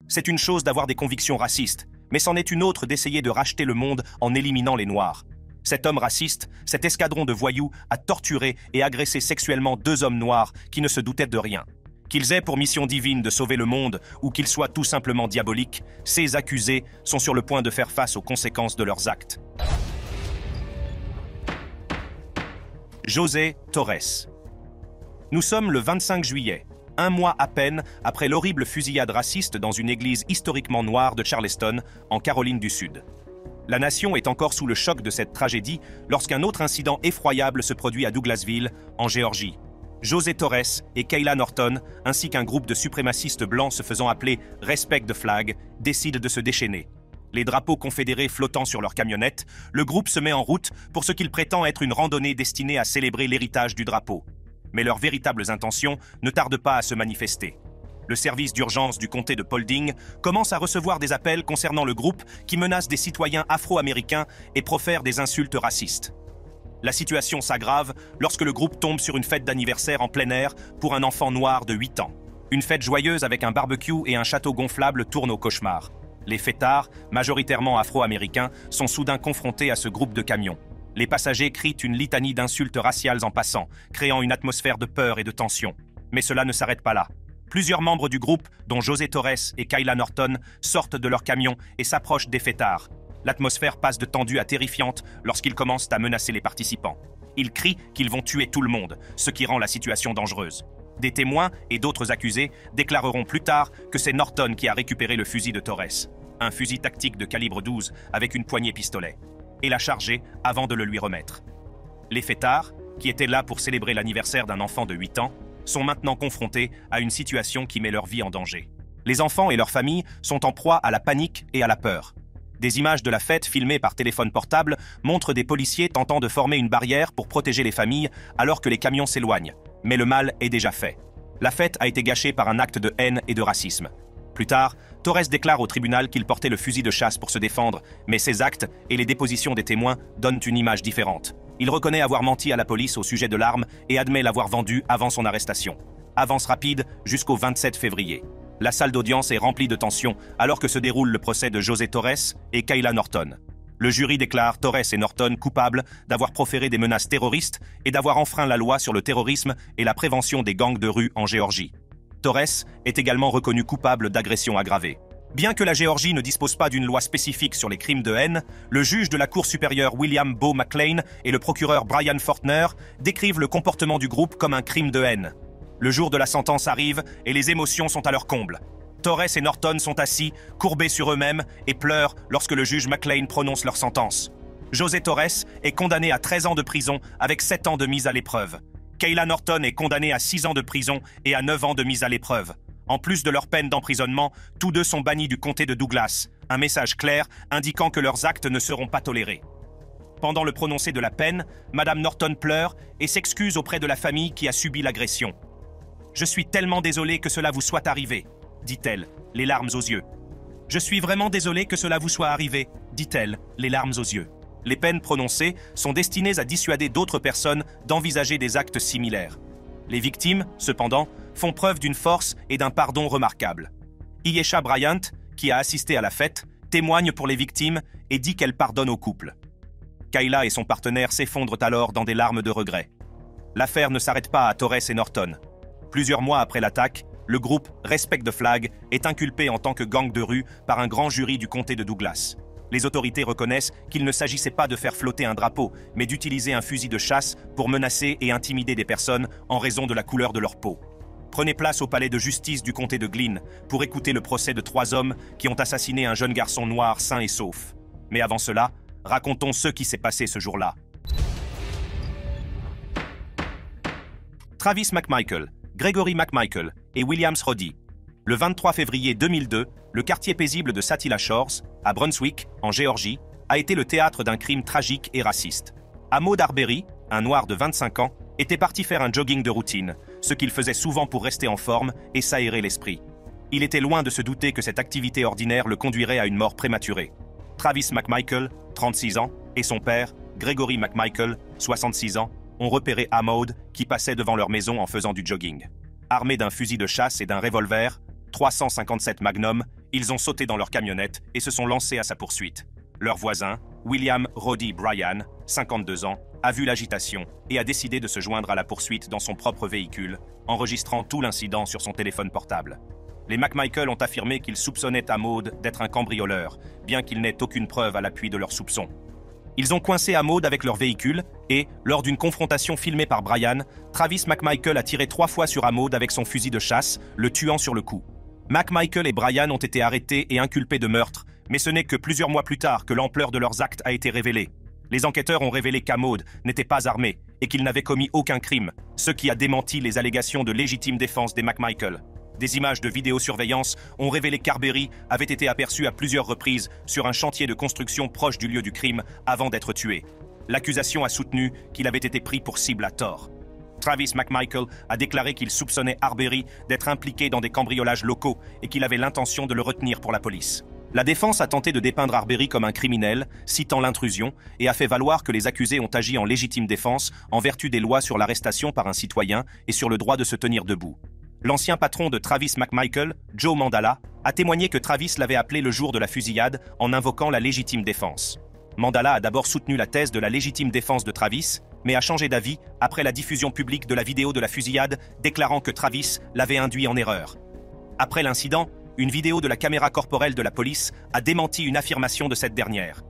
C'est une chose d'avoir des convictions racistes, mais c'en est une autre d'essayer de racheter le monde en éliminant les Noirs. Cet homme raciste, cet escadron de voyous, a torturé et agressé sexuellement 2 hommes noirs qui ne se doutaient de rien. Qu'ils aient pour mission divine de sauver le monde ou qu'ils soient tout simplement diaboliques, ces accusés sont sur le point de faire face aux conséquences de leurs actes. José Torres. Nous sommes le 25 juillet, un mois à peine après l'horrible fusillade raciste dans une église historiquement noire de Charleston, en Caroline du Sud. La nation est encore sous le choc de cette tragédie lorsqu'un autre incident effroyable se produit à Douglasville, en Géorgie. José Torres et Kayla Norton, ainsi qu'un groupe de suprémacistes blancs se faisant appeler « Respect the Flag », décident de se déchaîner. Les drapeaux confédérés flottant sur leur camionnette, le groupe se met en route pour ce qu'il prétend être une randonnée destinée à célébrer l'héritage du drapeau. Mais leurs véritables intentions ne tardent pas à se manifester. Le service d'urgence du comté de Paulding commence à recevoir des appels concernant le groupe qui menace des citoyens afro-américains et profère des insultes racistes. La situation s'aggrave lorsque le groupe tombe sur une fête d'anniversaire en plein air pour un enfant noir de 8 ans. Une fête joyeuse avec un barbecue et un château gonflable tourne au cauchemar. Les fêtards, majoritairement afro-américains, sont soudain confrontés à ce groupe de camions. Les passagers crient une litanie d'insultes raciales en passant, créant une atmosphère de peur et de tension. Mais cela ne s'arrête pas là. Plusieurs membres du groupe, dont José Torres et Kayla Norton, sortent de leur camion et s'approchent des fêtards. L'atmosphère passe de tendue à terrifiante lorsqu'ils commencent à menacer les participants. Ils crient qu'ils vont tuer tout le monde, ce qui rend la situation dangereuse. Des témoins et d'autres accusés déclareront plus tard que c'est Norton qui a récupéré le fusil de Torres, un fusil tactique de calibre 12 avec une poignée pistolet, et l'a chargé avant de le lui remettre. Les fêtards, qui étaient là pour célébrer l'anniversaire d'un enfant de 8 ans, sont maintenant confrontés à une situation qui met leur vie en danger. Les enfants et leurs familles sont en proie à la panique et à la peur. Des images de la fête filmées par téléphone portable montrent des policiers tentant de former une barrière pour protéger les familles alors que les camions s'éloignent. Mais le mal est déjà fait. La fête a été gâchée par un acte de haine et de racisme. Plus tard, Torres déclare au tribunal qu'il portait le fusil de chasse pour se défendre, mais ses actes et les dépositions des témoins donnent une image différente. Il reconnaît avoir menti à la police au sujet de l'arme et admet l'avoir vendue avant son arrestation. Avance rapide jusqu'au 27 février. La salle d'audience est remplie de tension alors que se déroule le procès de José Torres et Kayla Norton. Le jury déclare Torres et Norton coupables d'avoir proféré des menaces terroristes et d'avoir enfreint la loi sur le terrorisme et la prévention des gangs de rue en Géorgie. Torres est également reconnu coupable d'agression aggravée. Bien que la Géorgie ne dispose pas d'une loi spécifique sur les crimes de haine, le juge de la Cour supérieure William Bo McLean et le procureur Brian Fortner décrivent le comportement du groupe comme un crime de haine. Le jour de la sentence arrive et les émotions sont à leur comble. Torres et Norton sont assis, courbés sur eux-mêmes, et pleurent lorsque le juge McLean prononce leur sentence. José Torres est condamné à 13 ans de prison avec 7 ans de mise à l'épreuve. Kayla Norton est condamnée à 6 ans de prison et à 9 ans de mise à l'épreuve. En plus de leur peine d'emprisonnement, tous deux sont bannis du comté de Douglas, un message clair indiquant que leurs actes ne seront pas tolérés. Pendant le prononcé de la peine, Madame Norton pleure et s'excuse auprès de la famille qui a subi l'agression. « Je suis tellement désolée que cela vous soit arrivé », dit-elle, les larmes aux yeux. « Je suis vraiment désolée que cela vous soit arrivé », dit-elle, les larmes aux yeux. Les peines prononcées sont destinées à dissuader d'autres personnes d'envisager des actes similaires. Les victimes, cependant, font preuve d'une force et d'un pardon remarquables. Iyesha Bryant, qui a assisté à la fête, témoigne pour les victimes et dit qu'elle pardonne au couple. Kayla et son partenaire s'effondrent alors dans des larmes de regret. L'affaire ne s'arrête pas à Torres et Norton. Plusieurs mois après l'attaque, le groupe Respect the Flag est inculpé en tant que gang de rue par un grand jury du comté de Douglas. Les autorités reconnaissent qu'il ne s'agissait pas de faire flotter un drapeau, mais d'utiliser un fusil de chasse pour menacer et intimider des personnes en raison de la couleur de leur peau. Prenez place au palais de justice du comté de Glynn pour écouter le procès de 3 hommes qui ont assassiné un jeune garçon noir sain et sauf. Mais avant cela, racontons ce qui s'est passé ce jour-là. Travis McMichael, Gregory McMichael et Williams Roddy. Le 23 février 2002, le quartier paisible de Satilla Shores, à Brunswick, en Géorgie, a été le théâtre d'un crime tragique et raciste. Ahmaud Arbery, un noir de 25 ans, était parti faire un jogging de routine, ce qu'il faisait souvent pour rester en forme et s'aérer l'esprit. Il était loin de se douter que cette activité ordinaire le conduirait à une mort prématurée. Travis McMichael, 36 ans, et son père, Gregory McMichael, 66 ans, ont repéré Ahmaud qui passait devant leur maison en faisant du jogging. Armé d'un fusil de chasse et d'un revolver, 357 Magnum, ils ont sauté dans leur camionnette et se sont lancés à sa poursuite. Leur voisin, William Roddy Bryan, 52 ans, a vu l'agitation et a décidé de se joindre à la poursuite dans son propre véhicule, enregistrant tout l'incident sur son téléphone portable. Les McMichael ont affirmé qu'ils soupçonnaient Ahmaud d'être un cambrioleur, bien qu'il n'ait aucune preuve à l'appui de leurs soupçons. Ils ont coincé Ahmaud avec leur véhicule et, lors d'une confrontation filmée par Bryan, Travis McMichael a tiré 3 fois sur Ahmaud avec son fusil de chasse, le tuant sur le coup. McMichael et Bryan ont été arrêtés et inculpés de meurtre, mais ce n'est que plusieurs mois plus tard que l'ampleur de leurs actes a été révélée. Les enquêteurs ont révélé qu'Ahmaud n'était pas armé et qu'il n'avait commis aucun crime, ce qui a démenti les allégations de légitime défense des McMichael. Des images de vidéosurveillance ont révélé qu'Arberry avait été aperçu à plusieurs reprises sur un chantier de construction proche du lieu du crime avant d'être tué. L'accusation a soutenu qu'il avait été pris pour cible à tort. Travis McMichael a déclaré qu'il soupçonnait Arberry d'être impliqué dans des cambriolages locaux et qu'il avait l'intention de le retenir pour la police. La défense a tenté de dépeindre Arberry comme un criminel, citant l'intrusion, et a fait valoir que les accusés ont agi en légitime défense en vertu des lois sur l'arrestation par un citoyen et sur le droit de se tenir debout. L'ancien patron de Travis McMichael, Joe Mandala, a témoigné que Travis l'avait appelé le jour de la fusillade en invoquant la légitime défense. Mandala a d'abord soutenu la thèse de la légitime défense de Travis, mais a changé d'avis après la diffusion publique de la vidéo de la fusillade, déclarant que Travis l'avait induit en erreur. Après l'incident, une vidéo de la caméra corporelle de la police a démenti une affirmation de cette dernière.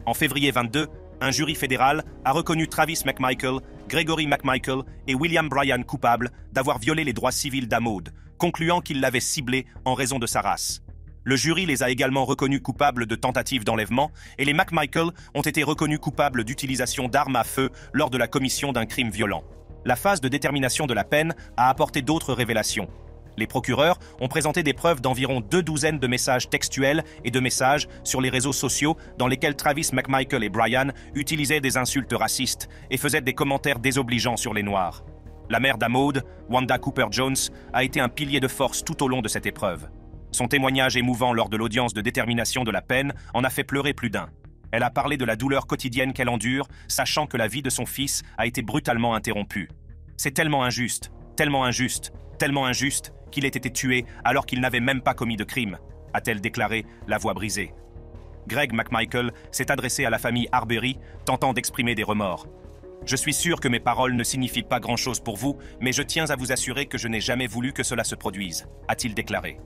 En février 22, un jury fédéral a reconnu Travis McMichael, Gregory McMichael et William Bryan coupables d'avoir violé les droits civils d'Ahmaud, concluant qu'ils l'avaient ciblé en raison de sa race. Le jury les a également reconnus coupables de tentative d'enlèvement et les McMichael ont été reconnus coupables d'utilisation d'armes à feu lors de la commission d'un crime violent. La phase de détermination de la peine a apporté d'autres révélations. Les procureurs ont présenté des preuves d'environ 2 douzaines de messages textuels et de messages sur les réseaux sociaux dans lesquels Travis McMichael et Bryan utilisaient des insultes racistes et faisaient des commentaires désobligeants sur les Noirs. La mère d'Ahmaud, Wanda Cooper Jones, a été un pilier de force tout au long de cette épreuve. Son témoignage émouvant lors de l'audience de détermination de la peine en a fait pleurer plus d'un. Elle a parlé de la douleur quotidienne qu'elle endure, sachant que la vie de son fils a été brutalement interrompue. « C'est tellement injuste, tellement injuste, tellement injuste qu'il ait été tué alors qu'il n'avait même pas commis de crime », a-t-elle déclaré, la voix brisée. Greg McMichael s'est adressé à la famille Arberry, tentant d'exprimer des remords. « Je suis sûr que mes paroles ne signifient pas grand-chose pour vous, mais je tiens à vous assurer que je n'ai jamais voulu que cela se produise », a-t-il déclaré.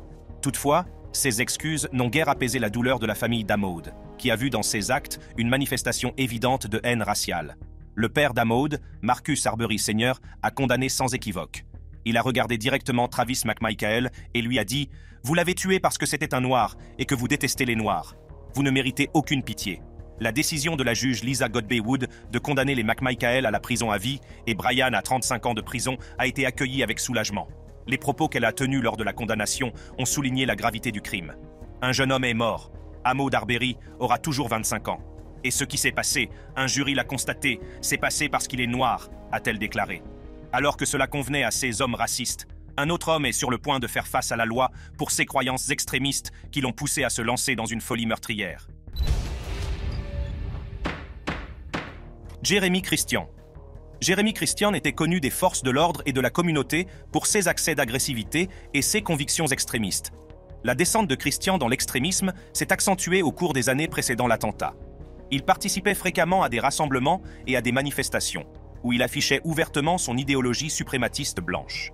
Toutefois, ces excuses n'ont guère apaisé la douleur de la famille d'Ahmaud, qui a vu dans ces actes une manifestation évidente de haine raciale. Le père d'Ahmaud, Marcus Arberry Sr., a condamné sans équivoque. Il a regardé directement Travis McMichael et lui a dit « Vous l'avez tué parce que c'était un noir et que vous détestez les noirs. Vous ne méritez aucune pitié. » La décision de la juge Lisa Godbey Wood de condamner les McMichael à la prison à vie et Bryan à 35 ans de prison a été accueillie avec soulagement. Les propos qu'elle a tenus lors de la condamnation ont souligné la gravité du crime. Un jeune homme est mort. Ahmaud Arbery aura toujours 25 ans. Et ce qui s'est passé, un jury l'a constaté, c'est passé parce qu'il est noir, a-t-elle déclaré. Alors que cela convenait à ces hommes racistes, un autre homme est sur le point de faire face à la loi pour ses croyances extrémistes qui l'ont poussé à se lancer dans une folie meurtrière. Jeremy Christian. Jeremy Christian était connu des forces de l'ordre et de la communauté pour ses accès d'agressivité et ses convictions extrémistes. La descente de Christian dans l'extrémisme s'est accentuée au cours des années précédant l'attentat. Il participait fréquemment à des rassemblements et à des manifestations, où il affichait ouvertement son idéologie suprématiste blanche.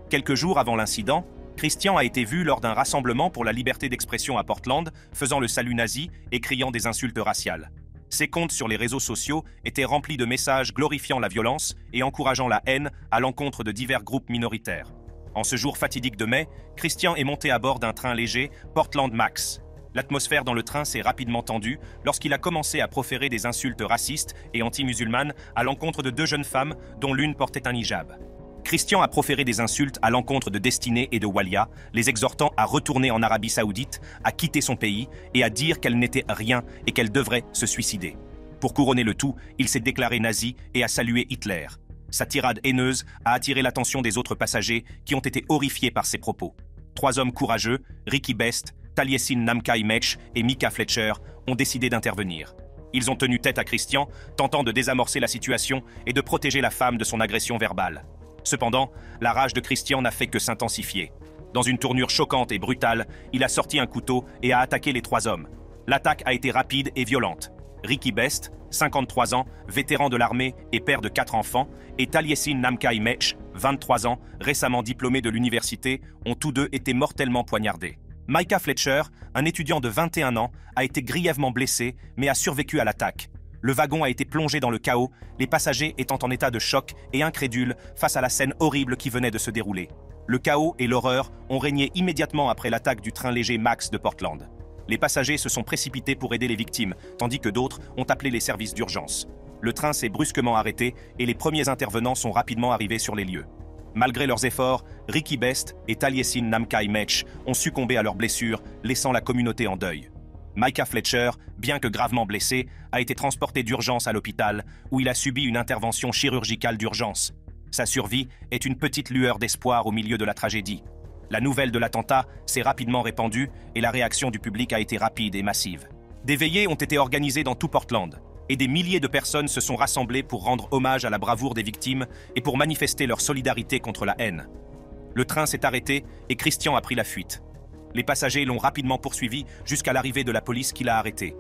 Quelques jours avant l'incident, Christian a été vu lors d'un rassemblement pour la liberté d'expression à Portland, faisant le salut nazi et criant des insultes raciales. Ses comptes sur les réseaux sociaux étaient remplis de messages glorifiant la violence et encourageant la haine à l'encontre de divers groupes minoritaires. En ce jour fatidique de mai, Christian est monté à bord d'un train léger Portland Max. L'atmosphère dans le train s'est rapidement tendue lorsqu'il a commencé à proférer des insultes racistes et anti-musulmanes à l'encontre de 2 jeunes femmes dont l'une portait un hijab. Christian a proféré des insultes à l'encontre de Destinée et de Walia, les exhortant à retourner en Arabie Saoudite, à quitter son pays et à dire qu'elle n'était rien et qu'elle devrait se suicider. Pour couronner le tout, il s'est déclaré nazi et a salué Hitler. Sa tirade haineuse a attiré l'attention des autres passagers qui ont été horrifiés par ses propos. 3 hommes courageux, Ricky Best, Taliesin Namkai Mech et Mika Fletcher, ont décidé d'intervenir. Ils ont tenu tête à Christian, tentant de désamorcer la situation et de protéger la femme de son agression verbale. Cependant, la rage de Christian n'a fait que s'intensifier. Dans une tournure choquante et brutale, il a sorti un couteau et a attaqué les 3 hommes. L'attaque a été rapide et violente. Ricky Best, 53 ans, vétéran de l'armée et père de 4 enfants, et Taliesin Namkai Mech, 23 ans, récemment diplômé de l'université, ont tous deux été mortellement poignardés. Micah Fletcher, un étudiant de 21 ans, a été grièvement blessé mais a survécu à l'attaque. Le wagon a été plongé dans le chaos, les passagers étant en état de choc et incrédules face à la scène horrible qui venait de se dérouler. Le chaos et l'horreur ont régné immédiatement après l'attaque du train léger Max de Portland. Les passagers se sont précipités pour aider les victimes, tandis que d'autres ont appelé les services d'urgence. Le train s'est brusquement arrêté et les premiers intervenants sont rapidement arrivés sur les lieux. Malgré leurs efforts, Ricky Best et Taliesin Namkai Mech ont succombé à leurs blessures, laissant la communauté en deuil. Micah Fletcher, bien que gravement blessé, a été transporté d'urgence à l'hôpital, où il a subi une intervention chirurgicale d'urgence. Sa survie est une petite lueur d'espoir au milieu de la tragédie. La nouvelle de l'attentat s'est rapidement répandue et la réaction du public a été rapide et massive. Des veillées ont été organisées dans tout Portland, et des milliers de personnes se sont rassemblées pour rendre hommage à la bravoure des victimes et pour manifester leur solidarité contre la haine. Le train s'est arrêté et Christian a pris la fuite. Les passagers l'ont rapidement poursuivi jusqu'à l'arrivée de la police qui l'a arrêté.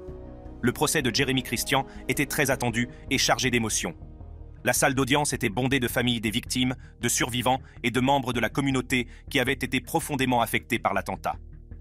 Le procès de Jeremy Christian était très attendu et chargé d'émotions. La salle d'audience était bondée de familles des victimes, de survivants et de membres de la communauté qui avaient été profondément affectés par l'attentat.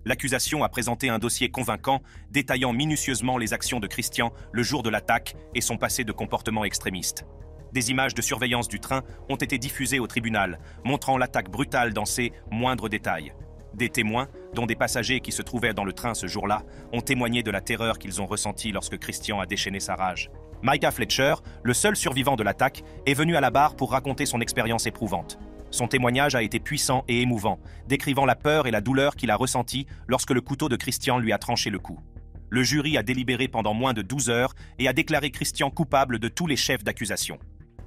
L'accusation a présenté un dossier convaincant, détaillant minutieusement les actions de Christian le jour de l'attaque et son passé de comportement extrémiste. Des images de surveillance du train ont été diffusées au tribunal, montrant l'attaque brutale dans ses moindres détails. Des témoins, dont des passagers qui se trouvaient dans le train ce jour-là, ont témoigné de la terreur qu'ils ont ressentie lorsque Christian a déchaîné sa rage. Micah Fletcher, le seul survivant de l'attaque, est venu à la barre pour raconter son expérience éprouvante. Son témoignage a été puissant et émouvant, décrivant la peur et la douleur qu'il a ressentie lorsque le couteau de Christian lui a tranché le cou. Le jury a délibéré pendant moins de 12 heures et a déclaré Christian coupable de tous les chefs d'accusation.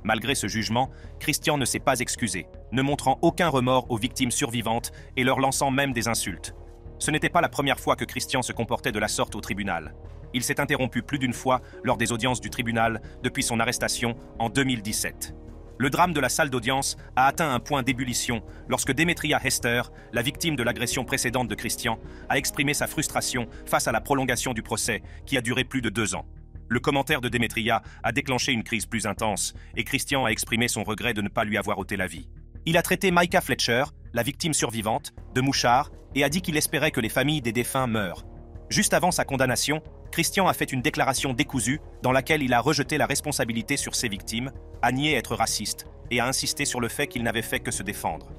Malgré ce jugement, Christian ne s'est pas excusé, ne montrant aucun remords aux victimes survivantes et leur lançant même des insultes. Ce n'était pas la première fois que Christian se comportait de la sorte au tribunal. Il s'est interrompu plus d'une fois lors des audiences du tribunal depuis son arrestation en 2017. Le drame de la salle d'audience a atteint un point d'ébullition lorsque Demetria Hester, la victime de l'agression précédente de Christian, a exprimé sa frustration face à la prolongation du procès qui a duré plus de 2 ans. Le commentaire de Demetria a déclenché une crise plus intense et Christian a exprimé son regret de ne pas lui avoir ôté la vie. Il a traité Micah Fletcher, la victime survivante, de mouchard et a dit qu'il espérait que les familles des défunts meurent. Juste avant sa condamnation, Christian a fait une déclaration décousue dans laquelle il a rejeté la responsabilité sur ses victimes, a nié être raciste et a insisté sur le fait qu'il n'avait fait que se défendre.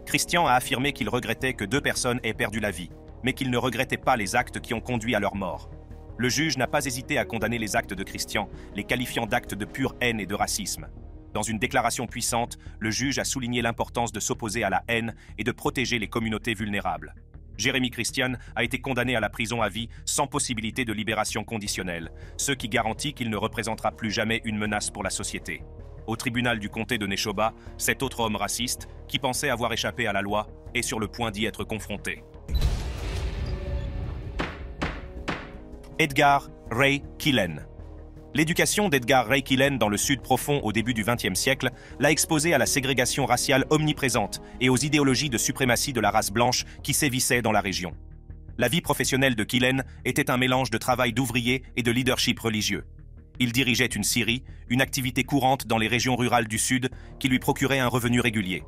Christian a affirmé qu'il regrettait que 2 personnes aient perdu la vie, mais qu'il ne regrettait pas les actes qui ont conduit à leur mort. Le juge n'a pas hésité à condamner les actes de Christian, les qualifiant d'actes de pure haine et de racisme. Dans une déclaration puissante, le juge a souligné l'importance de s'opposer à la haine et de protéger les communautés vulnérables. Jeremy Christian a été condamné à la prison à vie sans possibilité de libération conditionnelle, ce qui garantit qu'il ne représentera plus jamais une menace pour la société. Au tribunal du comté de Neshoba, cet autre homme raciste, qui pensait avoir échappé à la loi, est sur le point d'y être confronté. Edgar Ray Killen. L'éducation d'Edgar Ray Killen dans le Sud profond au début du XXe siècle l'a exposé à la ségrégation raciale omniprésente et aux idéologies de suprématie de la race blanche qui sévissaient dans la région. La vie professionnelle de Killen était un mélange de travail d'ouvrier et de leadership religieux. Il dirigeait une scierie, une activité courante dans les régions rurales du Sud qui lui procurait un revenu régulier.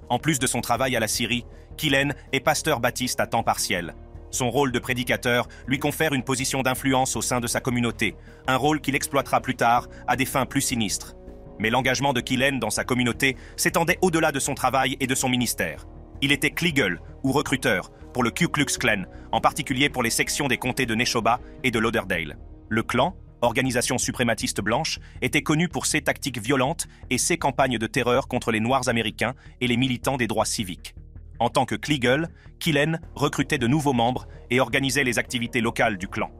En plus de son travail à la scierie, Killen est pasteur baptiste à temps partiel. Son rôle de prédicateur lui confère une position d'influence au sein de sa communauté, un rôle qu'il exploitera plus tard à des fins plus sinistres. Mais l'engagement de Killen dans sa communauté s'étendait au-delà de son travail et de son ministère. Il était Kleagle, ou recruteur, pour le Ku Klux Klan, en particulier pour les sections des comtés de Neshoba et de Lauderdale. Le clan, organisation suprématiste blanche, était connu pour ses tactiques violentes et ses campagnes de terreur contre les Noirs américains et les militants des droits civiques. En tant que Kleagle, Killen recrutait de nouveaux membres et organisait les activités locales du clan.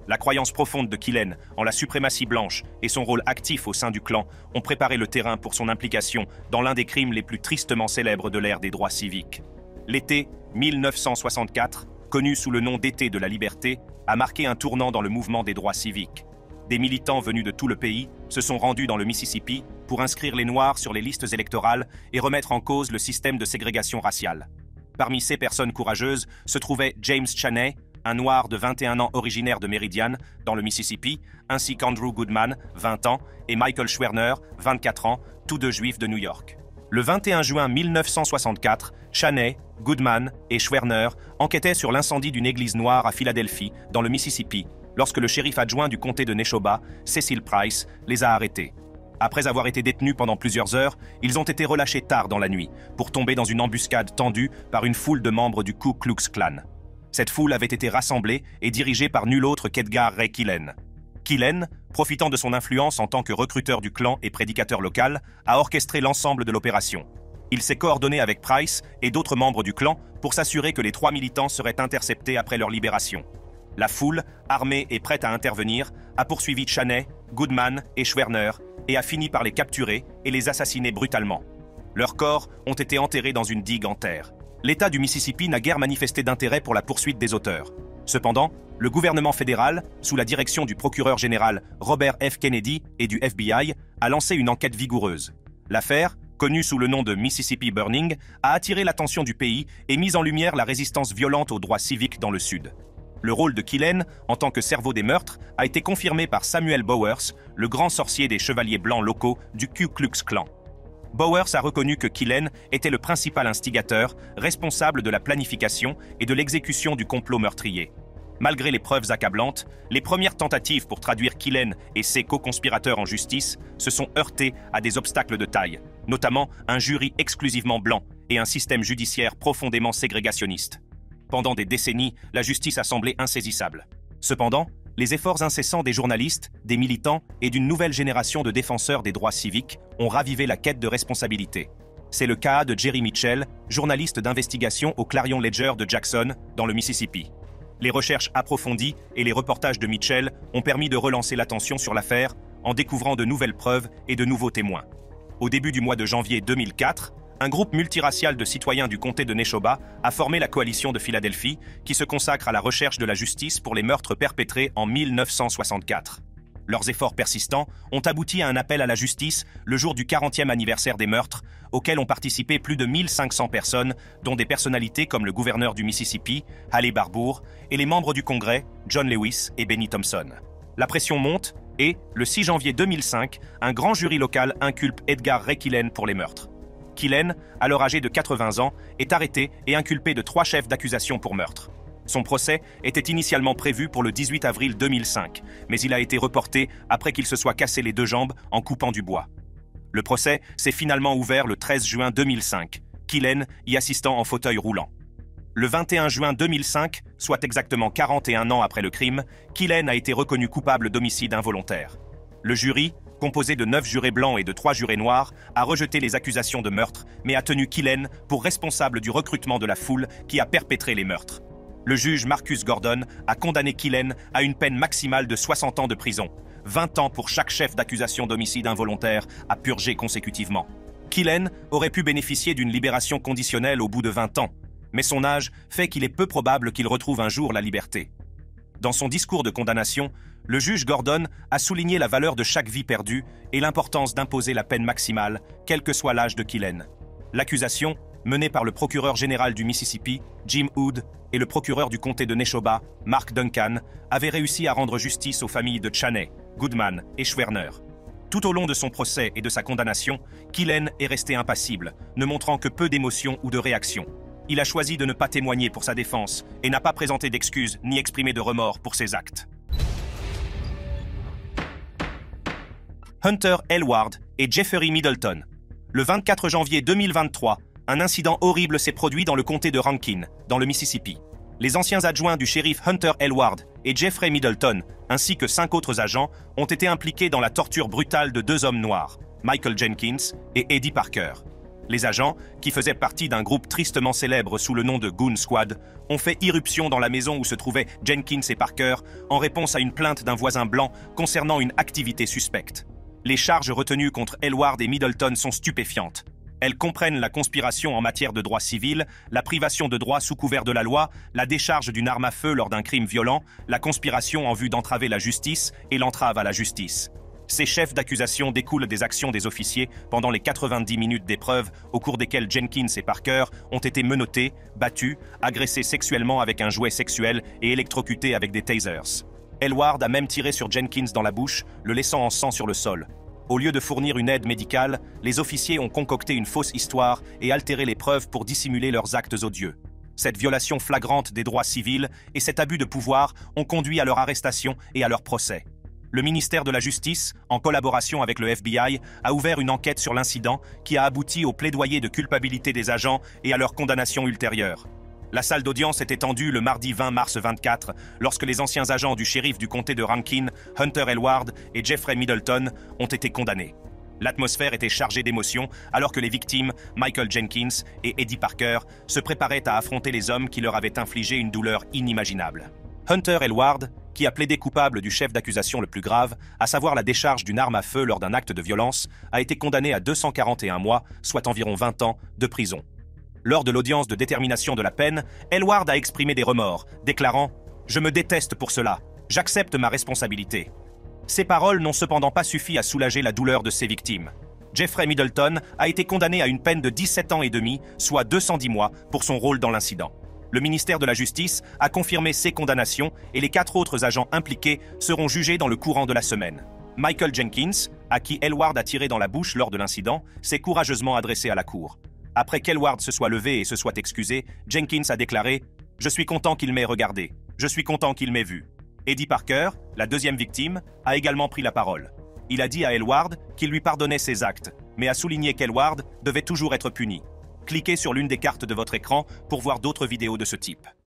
La croyance profonde de Killen en la suprématie blanche et son rôle actif au sein du clan ont préparé le terrain pour son implication dans l'un des crimes les plus tristement célèbres de l'ère des droits civiques. L'été 1964, connu sous le nom d'été de la liberté, a marqué un tournant dans le mouvement des droits civiques. Des militants venus de tout le pays se sont rendus dans le Mississippi pour inscrire les Noirs sur les listes électorales et remettre en cause le système de ségrégation raciale. Parmi ces personnes courageuses se trouvait James Chaney, un noir de 21 ans originaire de Meridian, dans le Mississippi, ainsi qu'Andrew Goodman, 20 ans, et Michael Schwerner, 24 ans, tous deux juifs de New York. Le 21 juin 1964, Chaney, Goodman et Schwerner enquêtaient sur l'incendie d'une église noire à Philadelphie, dans le Mississippi, lorsque le shérif adjoint du comté de Neshoba, Cecil Price, les a arrêtés. Après avoir été détenus pendant plusieurs heures, ils ont été relâchés tard dans la nuit, pour tomber dans une embuscade tendue par une foule de membres du Ku Klux Klan. Cette foule avait été rassemblée et dirigée par nul autre qu'Edgar Ray Killen. Killen, profitant de son influence en tant que recruteur du clan et prédicateur local, a orchestré l'ensemble de l'opération. Il s'est coordonné avec Price et d'autres membres du clan pour s'assurer que les 3 militants seraient interceptés après leur libération. La foule, armée et prête à intervenir, a poursuivi Chaney, Goodman et Schwerner et a fini par les capturer et les assassiner brutalement. Leurs corps ont été enterrés dans une digue en terre. L'État du Mississippi n'a guère manifesté d'intérêt pour la poursuite des auteurs. Cependant, le gouvernement fédéral, sous la direction du procureur général Robert F. Kennedy et du FBI, a lancé une enquête vigoureuse. L'affaire, connue sous le nom de Mississippi Burning, a attiré l'attention du pays et mis en lumière la résistance violente aux droits civiques dans le Sud. Le rôle de Killen, en tant que cerveau des meurtres, a été confirmé par Samuel Bowers, le grand sorcier des chevaliers blancs locaux du Ku Klux Klan. Bowers a reconnu que Killen était le principal instigateur, responsable de la planification et de l'exécution du complot meurtrier. Malgré les preuves accablantes, les premières tentatives pour traduire Killen et ses co-conspirateurs en justice se sont heurtées à des obstacles de taille, notamment un jury exclusivement blanc et un système judiciaire profondément ségrégationniste. Pendant des décennies, la justice a semblé insaisissable. Cependant, les efforts incessants des journalistes, des militants et d'une nouvelle génération de défenseurs des droits civiques ont ravivé la quête de responsabilité. C'est le cas de Jerry Mitchell, journaliste d'investigation au Clarion Ledger de Jackson, dans le Mississippi. Les recherches approfondies et les reportages de Mitchell ont permis de relancer l'attention sur l'affaire en découvrant de nouvelles preuves et de nouveaux témoins. Au début du mois de janvier 2004, un groupe multiracial de citoyens du comté de Neshoba a formé la coalition de Philadelphie qui se consacre à la recherche de la justice pour les meurtres perpétrés en 1964. Leurs efforts persistants ont abouti à un appel à la justice le jour du 40e anniversaire des meurtres, auquel ont participé plus de 1500 personnes, dont des personnalités comme le gouverneur du Mississippi, Haley Barbour, et les membres du Congrès, John Lewis et Benny Thompson. La pression monte et, le 6 janvier 2005, un grand jury local inculpe Edgar Ray Killen pour les meurtres. Killen, alors âgé de 80 ans, est arrêté et inculpé de 3 chefs d'accusation pour meurtre. Son procès était initialement prévu pour le 18 avril 2005, mais il a été reporté après qu'il se soit cassé les 2 jambes en coupant du bois. Le procès s'est finalement ouvert le 13 juin 2005, Killen y assistant en fauteuil roulant. Le 21 juin 2005, soit exactement 41 ans après le crime, Killen a été reconnu coupable d'homicide involontaire. Le jury, composé de 9 jurés blancs et de 3 jurés noirs, a rejeté les accusations de meurtre, mais a tenu Killen pour responsable du recrutement de la foule qui a perpétré les meurtres. Le juge Marcus Gordon a condamné Killen à une peine maximale de 60 ans de prison, 20 ans pour chaque chef d'accusation d'homicide involontaire à purger consécutivement. Killen aurait pu bénéficier d'une libération conditionnelle au bout de 20 ans, mais son âge fait qu'il est peu probable qu'il retrouve un jour la liberté. Dans son discours de condamnation, le juge Gordon a souligné la valeur de chaque vie perdue et l'importance d'imposer la peine maximale, quel que soit l'âge de Killen. L'accusation, menée par le procureur général du Mississippi, Jim Hood, et le procureur du comté de Neshoba, Mark Duncan, avait réussi à rendre justice aux familles de Chaney, Goodman et Schwerner. Tout au long de son procès et de sa condamnation, Killen est resté impassible, ne montrant que peu d'émotion ou de réaction. Il a choisi de ne pas témoigner pour sa défense et n'a pas présenté d'excuses ni exprimé de remords pour ses actes. Hunter Elward et Jeffrey Middleton. Le 24 janvier 2023, un incident horrible s'est produit dans le comté de Rankin, dans le Mississippi. Les anciens adjoints du shérif Hunter Elward et Jeffrey Middleton, ainsi que 5 autres agents, ont été impliqués dans la torture brutale de 2 hommes noirs, Michael Jenkins et Eddie Parker. Les agents, qui faisaient partie d'un groupe tristement célèbre sous le nom de Goon Squad, ont fait irruption dans la maison où se trouvaient Jenkins et Parker en réponse à une plainte d'un voisin blanc concernant une activité suspecte. Les charges retenues contre Elward et Middleton sont stupéfiantes. Elles comprennent la conspiration en matière de droit civil, la privation de droit sous couvert de la loi, la décharge d'une arme à feu lors d'un crime violent, la conspiration en vue d'entraver la justice et l'entrave à la justice. Ces chefs d'accusation découlent des actions des officiers pendant les 90 minutes d'épreuve au cours desquelles Jenkins et Parker ont été menottés, battus, agressés sexuellement avec un jouet sexuel et électrocutés avec des tasers. Elward a même tiré sur Jenkins dans la bouche, le laissant en sang sur le sol. Au lieu de fournir une aide médicale, les officiers ont concocté une fausse histoire et altéré les preuves pour dissimuler leurs actes odieux. Cette violation flagrante des droits civils et cet abus de pouvoir ont conduit à leur arrestation et à leur procès. Le ministère de la Justice, en collaboration avec le FBI, a ouvert une enquête sur l'incident qui a abouti au plaidoyer de culpabilité des agents et à leur condamnation ultérieure. La salle d'audience était tendue le mardi 20 mars 24, lorsque les anciens agents du shérif du comté de Rankin, Hunter Elward et Jeffrey Middleton, ont été condamnés. L'atmosphère était chargée d'émotions alors que les victimes, Michael Jenkins et Eddie Parker, se préparaient à affronter les hommes qui leur avaient infligé une douleur inimaginable. Hunter Elward, qui a plaidé coupable du chef d'accusation le plus grave, à savoir la décharge d'une arme à feu lors d'un acte de violence, a été condamné à 241 mois, soit environ 20 ans, de prison. Lors de l'audience de détermination de la peine, Elward a exprimé des remords, déclarant « Je me déteste pour cela, j'accepte ma responsabilité ». Ces paroles n'ont cependant pas suffi à soulager la douleur de ses victimes. Jeffrey Middleton a été condamné à une peine de 17 ans et demi, soit 210 mois, pour son rôle dans l'incident. Le ministère de la Justice a confirmé ces condamnations et les 4 autres agents impliqués seront jugés dans le courant de la semaine. Michael Jenkins, à qui Elward a tiré dans la bouche lors de l'incident, s'est courageusement adressé à la cour. Après qu'Elward se soit levé et se soit excusé, Jenkins a déclaré « Je suis content qu'il m'ait regardé. Je suis content qu'il m'ait vu. » Eddie Parker, la deuxième victime, a également pris la parole. Il a dit à Elward qu'il lui pardonnait ses actes, mais a souligné qu'Elward devait toujours être puni. Cliquez sur l'une des cartes de votre écran pour voir d'autres vidéos de ce type.